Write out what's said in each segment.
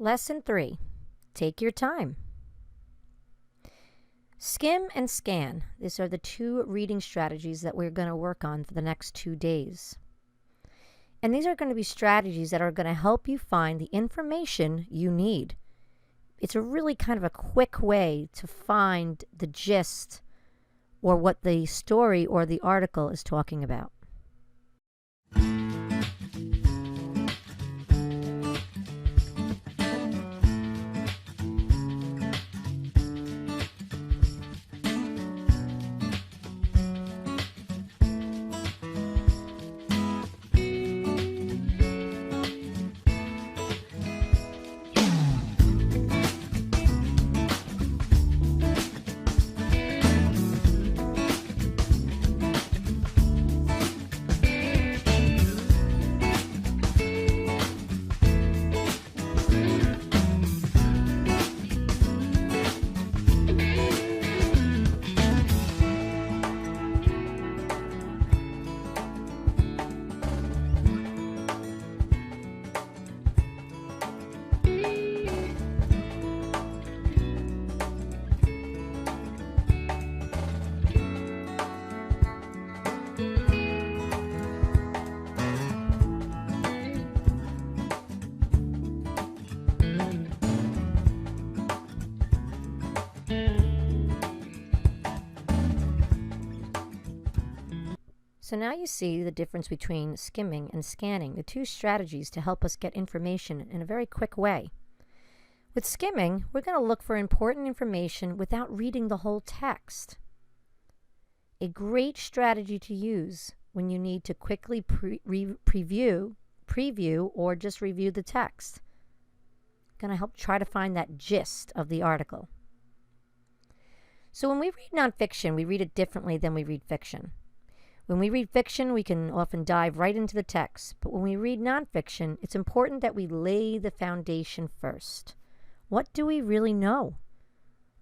Lesson 3. Take your time. Skim and scan. These are the two reading strategies that we're going to work on for the next 2 days. And these are going to be strategies that are going to help you find the information you need. It's a really kind of a quick way to find the gist or what the story or the article is talking about. So now you see the difference between skimming and scanning, the two strategies to help us get information in a very quick way. With skimming, we're going to look for important information without reading the whole text. A great strategy to use when you need to quickly preview, or just review the text. Going to help try to find that gist of the article. So when we read nonfiction, we read it differently than we read fiction. When we read fiction, we can often dive right into the text. But when we read nonfiction, it's important that we lay the foundation first. What do we really know?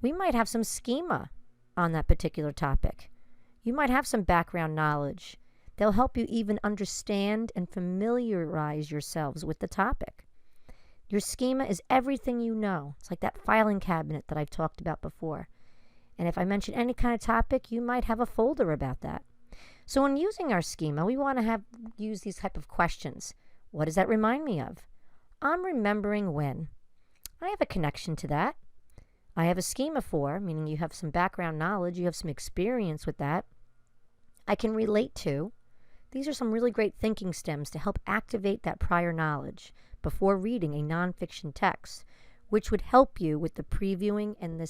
We might have some schema on that particular topic. You might have some background knowledge. They'll help you even understand and familiarize yourselves with the topic. Your schema is everything you know. It's like that filing cabinet that I've talked about before. And if I mention any kind of topic, you might have a folder about that. So when using our schema, we want to use these type of questions. What does that remind me of? I'm remembering when. I have a connection to that. I have a schema for, meaning you have some background knowledge, you have some experience with that. I can relate to. These are some really great thinking stems to help activate that prior knowledge before reading a nonfiction text, which would help you with the previewing and the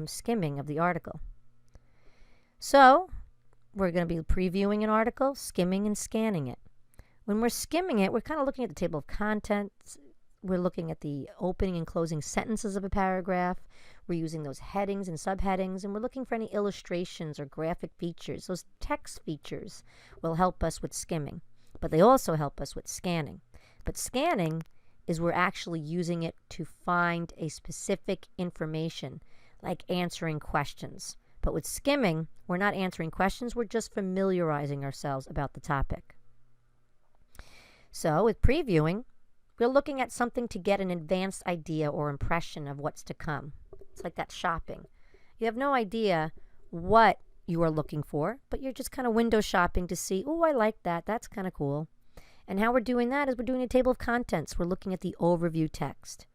skimming of the article. So we're going to be previewing an article, skimming and scanning it. When we're skimming it, we're kind of looking at the table of contents. We're looking at the opening and closing sentences of a paragraph. We're using those headings and subheadings, and we're looking for any illustrations or graphic features. Those text features will help us with skimming, but they also help us with scanning. But scanning is we're actually using it to find a specific information, like answering questions. But with skimming, we're not answering questions, we're just familiarizing ourselves about the topic. So with previewing, we're looking at something to get an advanced idea or impression of what's to come. It's like that shopping. You have no idea what you are looking for, but you're just kind of window shopping to see, oh, I like that, that's kind of cool. And how we're doing that is we're doing a table of contents. We're looking at the overview text.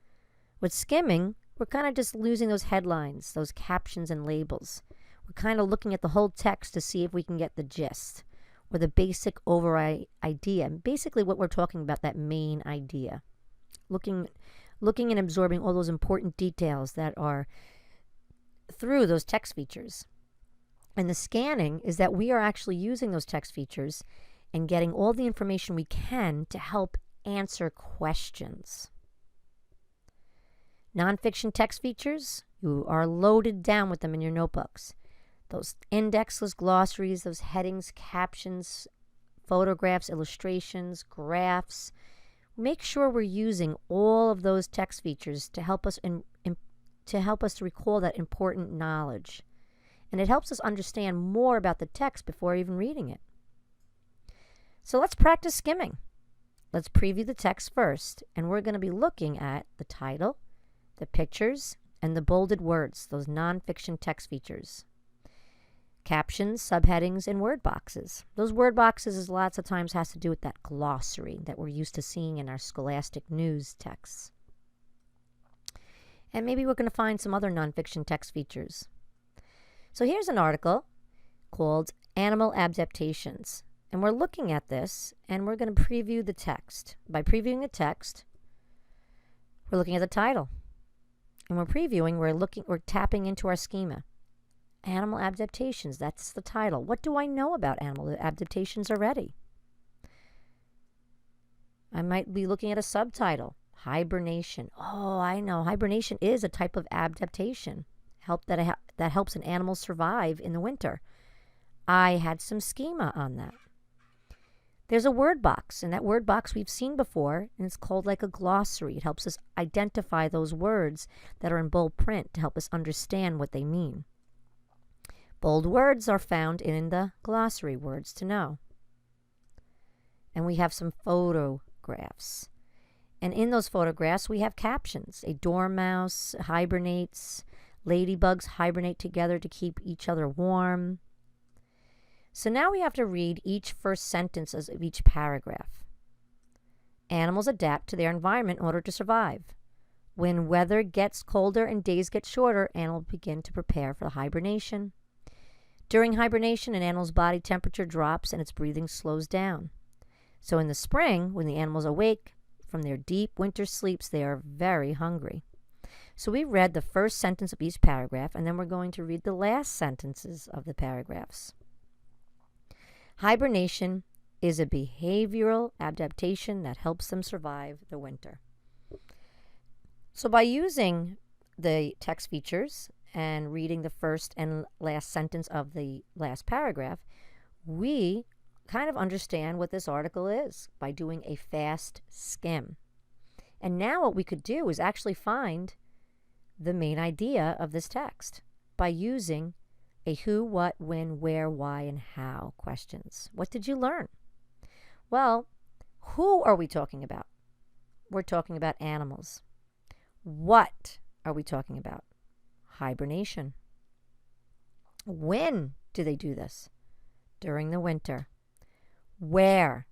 With skimming, we're kind of just losing those headlines, those captions and labels. We're kind of looking at the whole text to see if we can get the gist or the basic overall idea. Basically what we're talking about, that main idea. Looking and absorbing all those important details that are through those text features. And the scanning is that we are actually using those text features and getting all the information we can to help answer questions. Nonfiction text features, you are loaded down with them in your notebooks. Those index, those glossaries, those headings, captions, photographs, illustrations, graphs. Make sure we're using all of those text features to help us to recall that important knowledge. And it helps us understand more about the text before even reading it. So let's practice skimming. let's preview the text first, and we're going to be looking at the title, the pictures, and the bolded words, those nonfiction text features. Captions, subheadings, and word boxes. Those word boxes is lots of times has to do with that glossary that we're used to seeing in our scholastic news texts. And maybe we're going to find some other nonfiction text features. So here's an article called Animal Adaptations. And we're looking at this, and we're going to preview the text. By previewing the text, we're looking at the title. And we're previewing, we're tapping into our schema. Animal adaptations, that's the title. What do I know about animal adaptations already? I might be looking at a subtitle, hibernation. Oh, I know, hibernation is a type of adaptation that helps an animal survive in the winter. I had some schema on that. There's a word box, and that word box we've seen before, and it's called like a glossary. It helps us identify those words that are in bold print to help us understand what they mean. Bold words are found in the glossary, words to know. And we have some photographs. And in those photographs, we have captions. A dormouse hibernates. Ladybugs hibernate together to keep each other warm. So now we have to read each first sentence of each paragraph. Animals adapt to their environment in order to survive. When weather gets colder and days get shorter, animals begin to prepare for hibernation. During hibernation, an animal's body temperature drops and its breathing slows down. So in the spring, when the animals awake from their deep winter sleeps, they are very hungry. So we read the first sentence of each paragraph, and then we're going to read the last sentences of the paragraphs. Hibernation is a behavioral adaptation that helps them survive the winter. So by using the text features and reading the first and last sentence of the last paragraph, we kind of understand what this article is by doing a fast skim. And now what we could do is actually find the main idea of this text by using a who, what, when, where, why, and how questions. What did you learn? Well, who are we talking about? We're talking about animals. What are we talking about? Hibernation. When do they do this? During the winter. Where?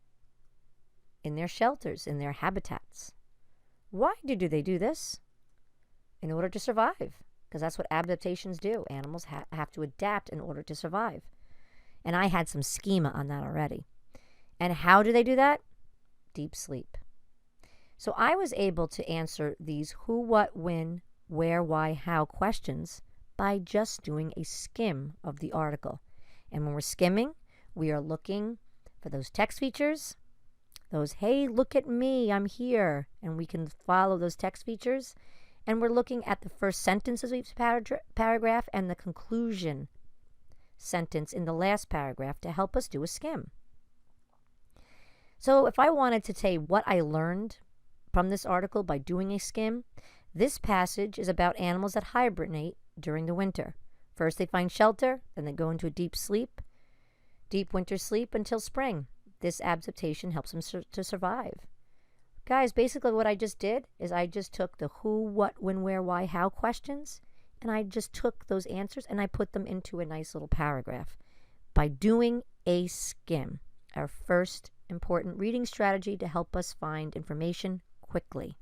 In their shelters, in their habitats. Why do they do this? In order to survive. Because that's what adaptations do. Animals have to adapt in order to survive. And I had some schema on that already. And how do they do that? Deep sleep. So I was able to answer these who, what, when, where, why, how questions by just doing a skim of the article. And when we're skimming, we are looking for those text features, those, hey, look at me, I'm here. And we can follow those text features. And we're looking at the first sentence of each paragraph and the conclusion sentence in the last paragraph to help us do a skim. So if I wanted to say what I learned from this article by doing a skim, this passage is about animals that hibernate during the winter. First they find shelter, then they go into a deep winter sleep until spring. This adaptation helps them to survive. Guys, basically what I just did is I just took the who, what, when, where, why, how questions, and I just took those answers and I put them into a nice little paragraph by doing a skim, our first important reading strategy to help us find information quickly.